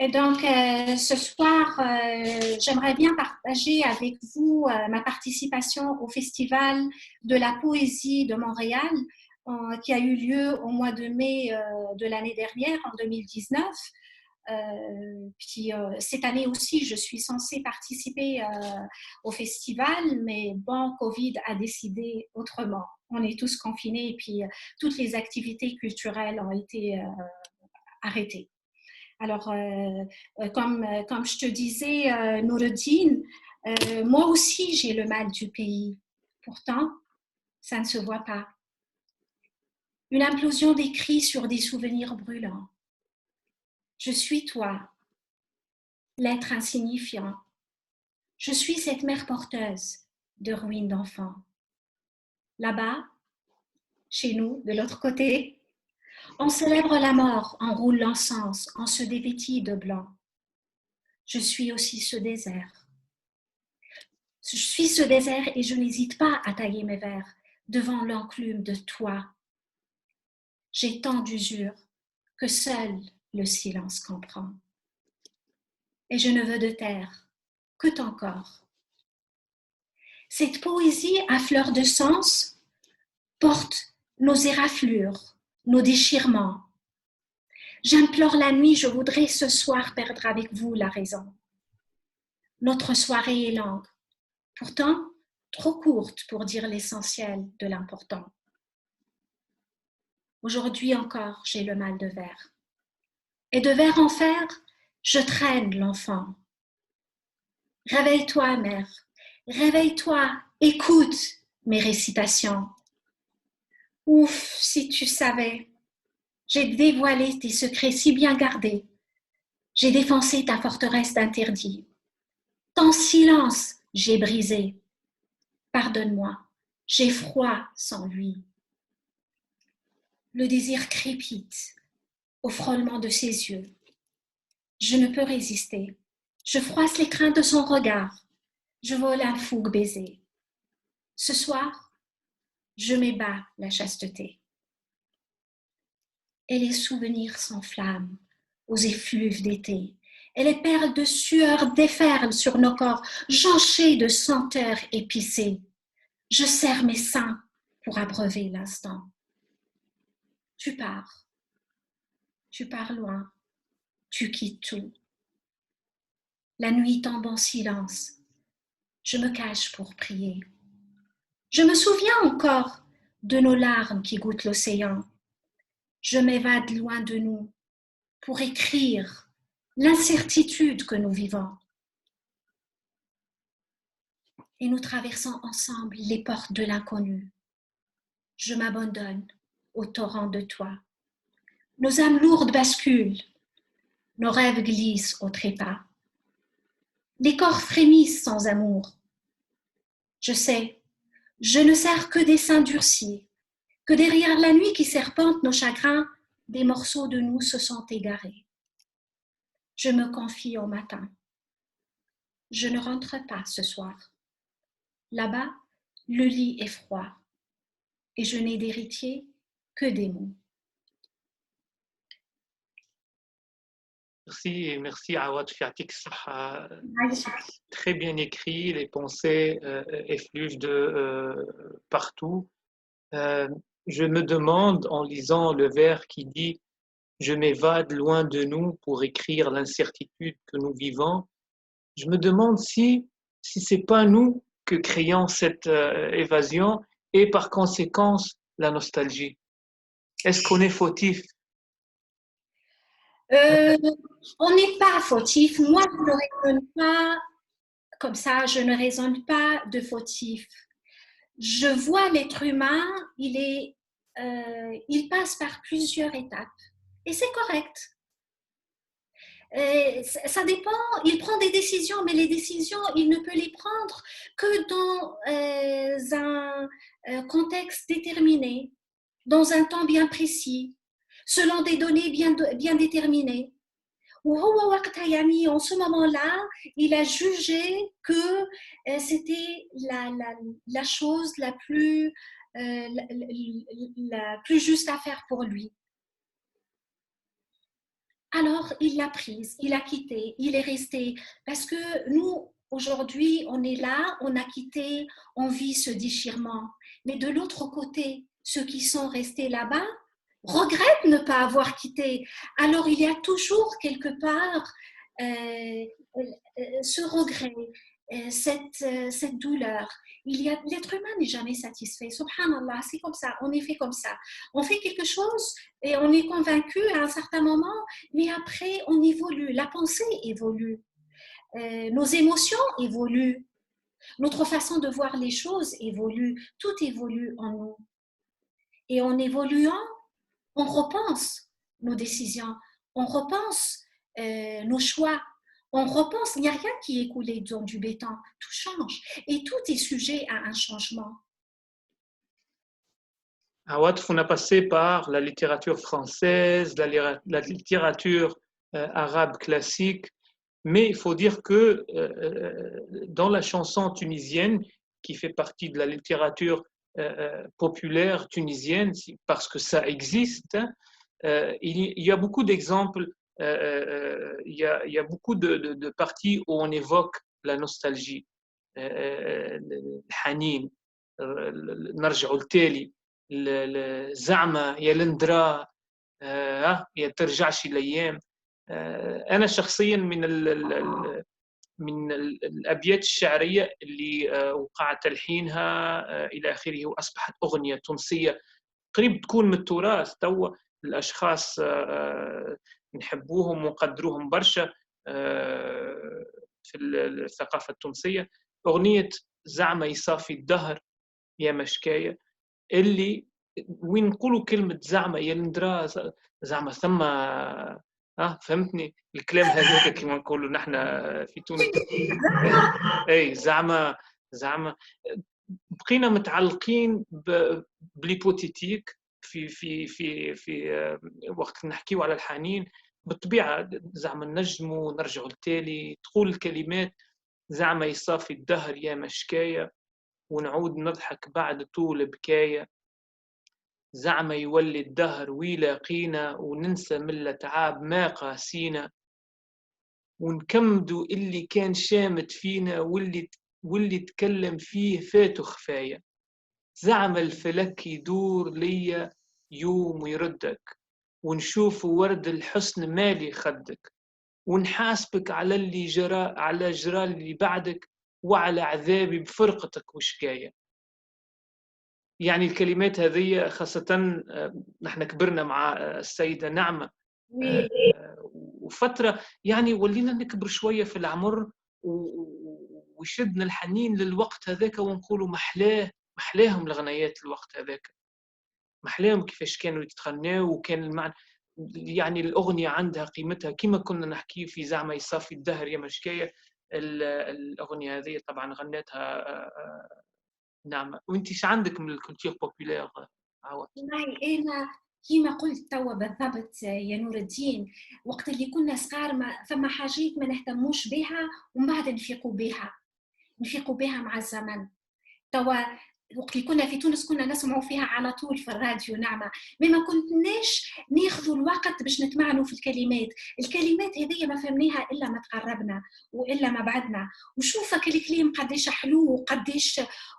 Et donc, ce soir, j'aimerais bien partager avec vous ma participation au Festival de la poésie de Montréal, qui a eu lieu au mois de mai de l'année dernière, en 2019. Cette année aussi, je suis censée participer au festival, mais bon, Covid a décidé autrement. On est tous confinés et puis toutes les activités culturelles ont été arrêtées. Alors, comme je te disais, Noureddin, moi aussi j'ai le mal du pays. Pourtant, ça ne se voit pas. Une implosion des cris sur des souvenirs brûlants. Je suis toi, l'être insignifiant. Je suis cette mère porteuse de ruines d'enfants. Là-bas, chez nous, de l'autre côté, on célèbre la mort, on roule l'encens, on se dévêtit de blanc. Je suis aussi ce désert. Je suis ce désert et je n'hésite pas à tailler mes vers devant l'enclume de toi. J'ai tant d'usure que seul le silence comprend. Et je ne veux de terre que ton corps. Cette poésie à fleur de sens porte nos éraflures, nos déchirements. J'implore la nuit, je voudrais ce soir perdre avec vous la raison. Notre soirée est longue, pourtant trop courte pour dire l'essentiel de l'important. Aujourd'hui encore, j'ai le mal de verre. Et de verre en fer, je traîne l'enfant. Réveille-toi, mère, réveille-toi, écoute mes récitations. Ouf, si tu savais, j'ai dévoilé tes secrets si bien gardés. J'ai défoncé ta forteresse d'interdits. Ton silence, j'ai brisé. Pardonne-moi, j'ai froid sans lui. Le désir crépite au frôlement de ses yeux. Je ne peux résister. Je froisse les crins de son regard. Je vole un fougue baiser. Ce soir, je m'ébats la chasteté. Et les souvenirs s'enflamment aux effluves d'été. Et les perles de sueur déferlent sur nos corps, jonchés de senteurs épicées. Je serre mes seins pour abreuver l'instant. Tu pars loin, tu quittes tout. La nuit tombe en silence, je me cache pour prier. Je me souviens encore de nos larmes qui goûtent l'océan. Je m'évade loin de nous pour écrire l'incertitude que nous vivons. Et nous traversons ensemble les portes de l'inconnu. Je m'abandonne au torrent de toi. Nos âmes lourdes basculent, nos rêves glissent au trépas. Les corps frémissent sans amour. Je sais, je ne sers que des seins durcis, que derrière la nuit qui serpente nos chagrins, des morceaux de nous se sont égarés. Je me confie au matin. Je ne rentre pas ce soir. Là-bas, le lit est froid et je n'ai d'héritier que des mots. Merci Awad Fiatik. Très bien écrit, les pensées effluent de partout. Je me demande en lisant le vers qui dit « Je m'évade loin de nous pour écrire l'incertitude que nous vivons », je me demande si c'est pas nous que créons cette évasion et par conséquence la nostalgie. Est-ce qu'on est fautif? On n'est pas fautif. Moi, je ne raisonne pas comme ça, je ne raisonne pas de fautif. Je vois l'être humain, il passe par plusieurs étapes et c'est correct. Ça dépend, il prend des décisions, mais les décisions, il ne peut les prendre que dans un contexte déterminé, dans un temps bien précis, selon des données bien déterminées. En ce moment-là, il a jugé que c'était la chose la plus juste à faire pour lui. alors il l'a prise, il a quitté, il est resté. Parce que nous, aujourd'hui, on est là, on a quitté, on vit ce déchirement. Mais de l'autre côté, ceux qui sont restés là-bas regrettent ne pas avoir quitté. Alors il y a toujours quelque part ce regret, cette douleur. L'être humain n'est jamais satisfait. Subhanallah, c'est comme ça, on est fait comme ça. On fait quelque chose et on est convaincu à un certain moment, mais après on évolue, la pensée évolue, nos émotions évoluent, notre façon de voir les choses évolue, tout évolue en nous. Et en évoluant, on repense nos décisions, on repense nos choix, on repense, il n'y a rien qui est coulé dans du béton, tout change et tout est sujet à un changement. Awatrf, on a passé par la littérature française, la littérature arabe classique, mais il faut dire que dans la chanson tunisienne, qui fait partie de la littérature populaire tunisienne, parce que ça existe, il y a beaucoup d'exemples, il y a beaucoup de parties où on évoque la nostalgie, le hanin, نرجع التالي زعمة يا لندرا يا ترجعش الايام. انا شخصيا من الابيات الشعريه اللي وقع تلحينها الى اخره واصبحت اغنيه تونسيه قريب تكون من التراث. توا الاشخاص نحبوهم ونقدروهم برشا في الثقافه التونسيه. اغنيه زعمه يصافي الدهر يا مشكايه، اللي وين نقولوا كلمة زعمة يا لندرا زعمة ثم فهمتني الكلام هذاك كما نقولوا نحن في تونس. اي زعمة بقينا متعلقين بليبوتيتيك في وقت نحكيو على الحنين. بالطبيعة زعما نجموا نرجعوا للتالي، تقول الكلمات زعما يصافي الدهر يا مشكاية ونعود نضحك بعد طول بكاية، زعما يولي الدهر ويلاقينا وننسى من الأتعاب ما قاسينا، ونكمدوا اللي كان شامت فينا واللي تكلم فيه فاتو خفايا، زعما الفلك يدور ليا يوم ويردك، ونشوف ورد الحسن مالي خدك، ونحاسبك على اللي جرى على جرى اللي بعدك وعلى عذابي بفرقتك وشكاية. يعني الكلمات هذه خاصة نحن كبرنا مع السيدة نعمة وفترة يعني ولينا نكبر شوية في العمر ويشدنا الحنين للوقت هذاك ونقولوا محلاهم الغنيات الوقت هذاك، محلاهم كيفاش كانوا يتغنوا وكان المعنى يعني الأغنية عندها قيمتها كما كنا نحكي في زعما يصافي الدهر يا مشكاية. الأغنية هذه طبعا غنتها نعم. وانت ايش عندك من الكولتور بوبولير عوض؟ والله أنا كما قلت توا بالضبط يا نور الدين، وقت اللي كنا صغار فما حاجات ما نهتموش بها ومن بعد نفيقوا بها مع الزمن. توا وقت اللي كنا في تونس كنا نسمعوا فيها على طول في الراديو نعمة، ما كناش ناخذوا الوقت باش نتمعنوا في الكلمات هذه ما فهمناها إلا ما تقربنا وإلا ما بعدنا. وشوفك الكلام قديش حلو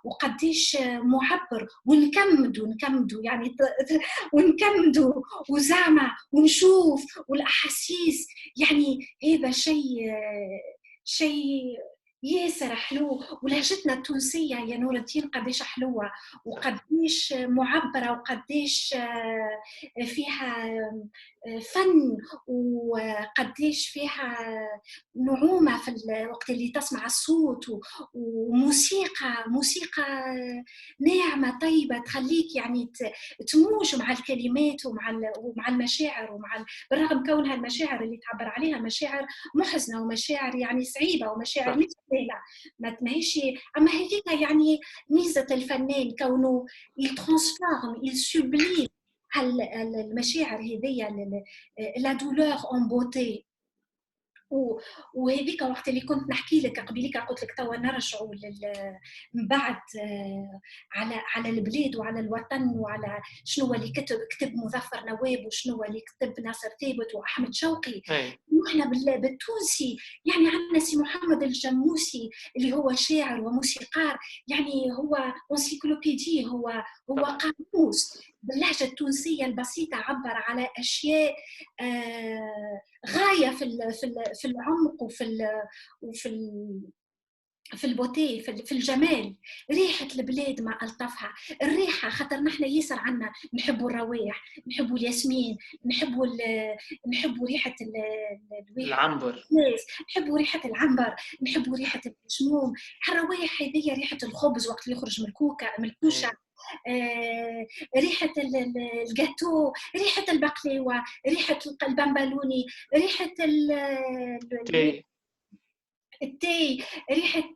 وقديش معبر، ونكمدوا يعني ونكمدوا وزعمة ونشوف والأحاسيس، يعني هذا شيء ياسر حلو. ولهجتنا التونسية يا نور الدين قديش حلوة وقديش معبرة وقديش فيها فن وقديش فيها نعومة في الوقت اللي تسمع الصوت، موسيقى ناعمة طيبة تخليك يعني تموج مع الكلمات ومع المشاعر بالرغم كونها المشاعر اللي تعبر عليها مشاعر محزنة ومشاعر يعني صعيبة ومشاعر مش سهلة ما ماهيش، أما هذيك يعني ميزة الفنان كونه يترانسفورم يسوبليم المشاعر هذيا لا دولور اون بوتي وهذيك وقت اللي كنت نحكي لك قبيلك قلت لك توا نرجعوا من بعد على البلاد وعلى الوطن وعلى شنو اللي كتب مظفر نواب وشنو اللي كتب ناصر ثابت واحمد شوقي. نحن بالتونسي يعني عندنا سي محمد الجموسي اللي هو شاعر وموسيقار، يعني هو انسيكلوبيدي، هو قاموس باللهجه التونسيه البسيطه، عبر على اشياء غايه في العمق وفي البوتي، في الجمال. ريحه البلاد ما الطفها الريحه، خاطر نحن ياسر عنا نحبوا الروائح، نحبوا الياسمين، نحبوا ريحه العنبر، نحبوا ريحه العنبر، نحبوا ريحه الشموم. الروائح هذه ريحه الخبز وقت اللي يخرج من الكوشه، ريحة الجاتو، ريحة البقلاوة، ريحة البامبالوني، ريحة التاي، ريحة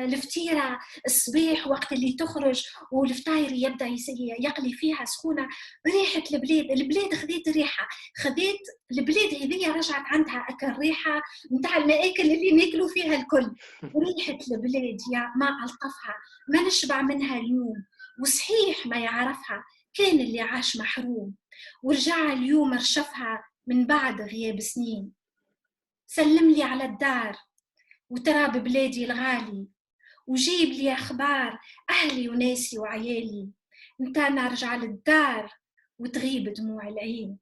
الفطيرة الصباح وقت اللي تخرج والفطاير يبدأ يقلي فيها سخونة. ريحة البلاد خذيت الريحة، خذيت البلاد هذه رجعت عندها الريحة متاع المآكل اللي ناكلوا فيها الكل. ريحة البلاد يا ما ألطفها، ما نشبع منها اليوم، وصحيح ما يعرفها كان اللي عاش محروم، ورجع اليوم رشفها من بعد غياب سنين. سلم لي على الدار وتراب بلادي الغالي، وجيب لي أخبار أهلي وناسي وعيالي. انت نرجع للدار وتغيب دموع العين.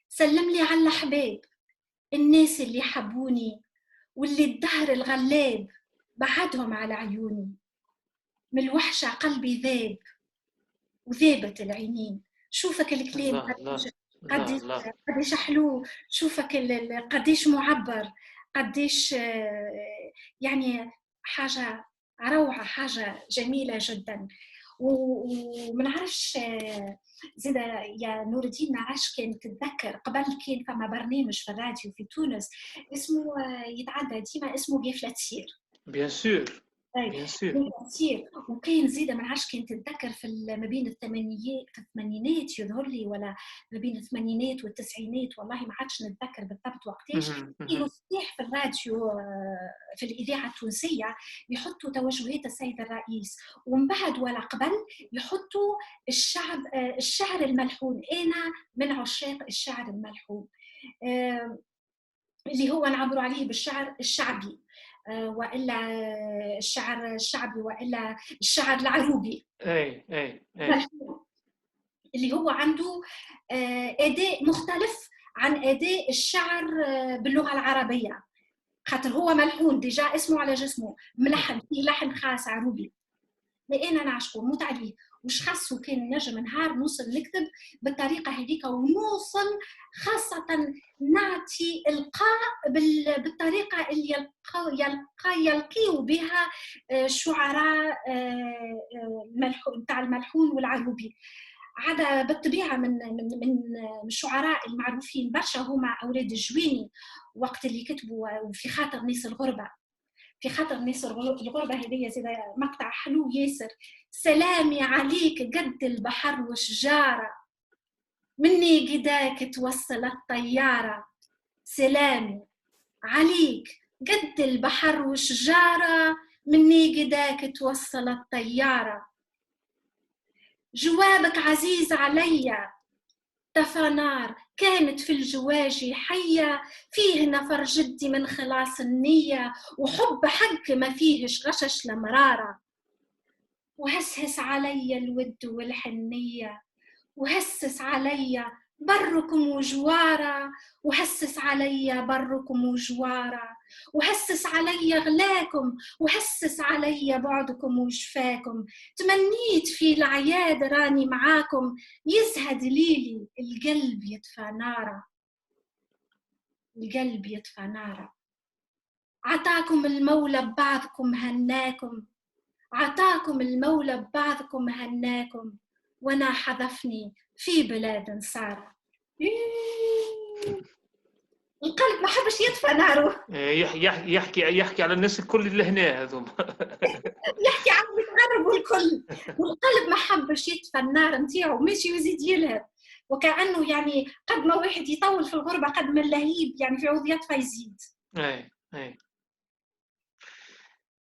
سلم لي على الأحباب، الناس اللي حبوني واللي الدهر الغلاب بعدهم على عيوني. من الوحشة قلبي ذاب وذابت العينين. شوفك الكلام قديش حلو، شوفك قديش معبر، قديش يعني حاجة روعة، حاجة جميلة جدا. ومنعرفش زيد يا نور الدين، نعرفش كان تتذكر قبل كان فما برنامج في الراديو في تونس اسمه يتعدى ديما اسمه قافلة تسير. بيان سور وكاين زيده ما نعرفش كان تتذكر في ما بين الثمانينات يظهر لي، ولا ما بين الثمانينات والتسعينات، والله ما عادش نتذكر بالضبط وقتاش. كانوا صحيح في الراديو في الاذاعه التونسيه يحطوا توجهات السيد الرئيس، ومن بعد ولا قبل يحطوا الشعر الملحون. انا من عشاق الشعر الملحون اللي هو نعبروا عليه بالشعر الشعبي، والا الشعر الشعبي، والا الشعر العروبي. اي اللي هو عنده اداء مختلف عن اداء الشعر باللغه العربيه، خاطر هو ملحون ديجا اسمه على جسمه، ملحن فيه لحن خاص عروبي. انا نعشقه نموت عليه. وش خاصه كان نجم نهار نوصل نكتب بالطريقه هذيك، ونوصل خاصه نعطي القاء بالطريقه اللي يلقيوا بها شعراء تاع الملحون والعروبي. عدا بالطبيعه من الشعراء المعروفين برشا هما اولاد الجويني، وقت اللي كتبوا في خاطر ناس الغربه. في خاطر ناس الغربة هذه زي مقطع حلو ياسر. سلامي عليك قد البحر وشجارة، مني قداك توصل الطيارة. سلامي عليك قد البحر وشجارة، مني قداك توصل الطيارة. جوابك عزيز عليا طفى نار كانت في الجواجي حية، فيه نفر جدي من خلاص النية، وحب حق ما فيهش غشش لمرارة. وهسهس علي الود والحنية، وهسس علي بركم وجوارة، وهسس علي بركم وجوارة، وهسس علي غلاكم، وهسس علي بعدكم وجفاكم. تمنيت في العياد راني معاكم، يزهد ليلي القلب يطفى نارة، القلب يطفى نارة. عطاكم المولى ببعضكم هناكم، عطاكم المولى ببعضكم هناكم، وانا حذفني في بلاد سارة. القلب ما حبش يطفى ناره. يحكي على الناس الكل اللي هنا هذوم. يحكي عن المتغرب والكل، والقلب ما حبش يطفى النار نتاعو، ماشي ويزيد يلهب. وكأنه يعني قد ما واحد يطول في الغربة قد ما اللهيب يعني في عوض فيزيد. اي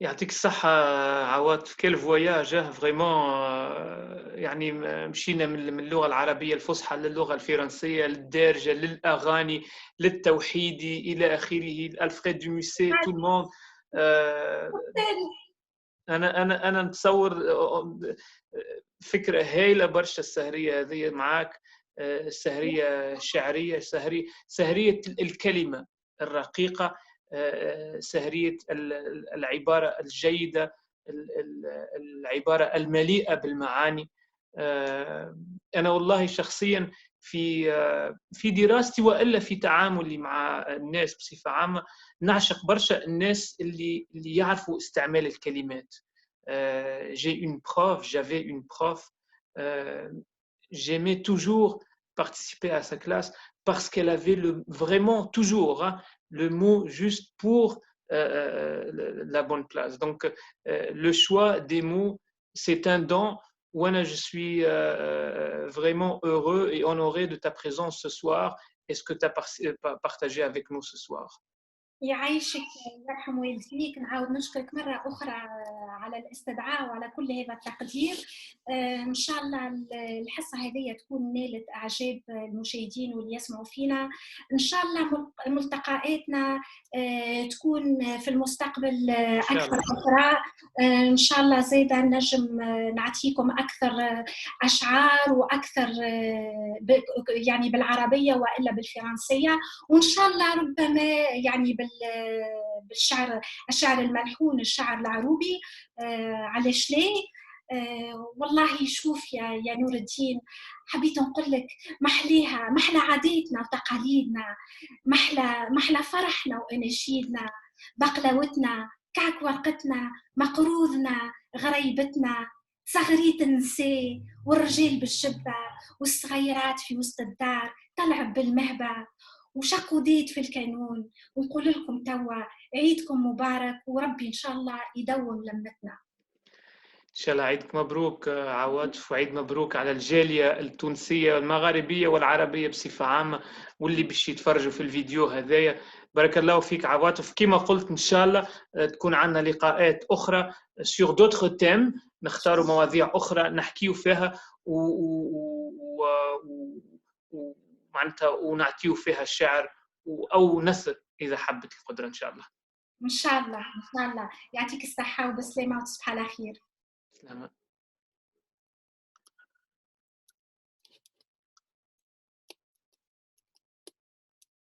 يعطيك الصحة عواد، في كل فواياج فريمون يعني مشينا من اللغة العربية الفصحى للغة الفرنسية للدارجة للأغاني للتوحيدي إلى آخره، ألفريد دو موسي تو الموند. أنا نتصور فكرة هايلة برشا السهرية هذه معاك، سهرية شعرية، سهرية الكلمة الرقيقة، سهرية العبارة الجيدة، العبارة المليئة بالمعاني. أنا والله شخصيا في دراستي وإلا في تعاملي مع الناس بصفة عامة نعشق برشا الناس اللي يعرفوا استعمال الكلمات. J'avais une prof, j'aimais toujours participer à sa classe parce qu'elle avait vraiment toujours le mot juste pour la bonne place. Donc, le choix des mots, c'est un don. Ouana, je suis vraiment heureux et honoré de ta présence ce soir. Est-ce que tu as partagé avec nous ce soir? يعيشك يرحم والديك. نعاود نشكرك مرة أخرى على الاستدعاء وعلى كل هذا التقدير. إن شاء الله الحصة هذه تكون نالت إعجاب المشاهدين واللي يسمعوا فينا. إن شاء الله ملتقياتنا تكون في المستقبل أكثر أخرى. إن شاء الله زيدا نجم نعطيكم أكثر أشعار وأكثر يعني بالعربية وإلا بالفرنسية، وإن شاء الله ربما يعني الشعر الملحون، الشعر العروبي. علاش ليه؟ والله شوف يا نور الدين، حبيت نقول لك محليها، محلى عاداتنا وتقاليدنا، محلى فرحنا واناشيدنا، بقلاوتنا، كعك ورقتنا، مقروضنا، غريبتنا، صغريت النساء والرجال بالشبة والصغيرات في وسط الدار تلعب بالمهبة وشق وديد في الكانون. ونقول لكم توا عيدكم مبارك وربي إن شاء الله يدوم لمتنا. إن شاء الله عيدك مبروك عواطف، وعيد مبروك على الجالية التونسية والمغاربية والعربية بصفة عامة واللي باش يتفرجوا في الفيديو هذايا. بارك الله فيك عواطف. كما قلت إن شاء الله تكون عندنا لقاءات أخرى sur d'autres thèmes، نختاروا مواضيع أخرى نحكيوا فيها ومعناتها ونعطيوا فيها الشعر أو نثر إذا حبت القدرة إن شاء الله. إن شاء الله إن شاء الله. يعطيك الصحة وبسلامة وتصبح على خير. سلامة.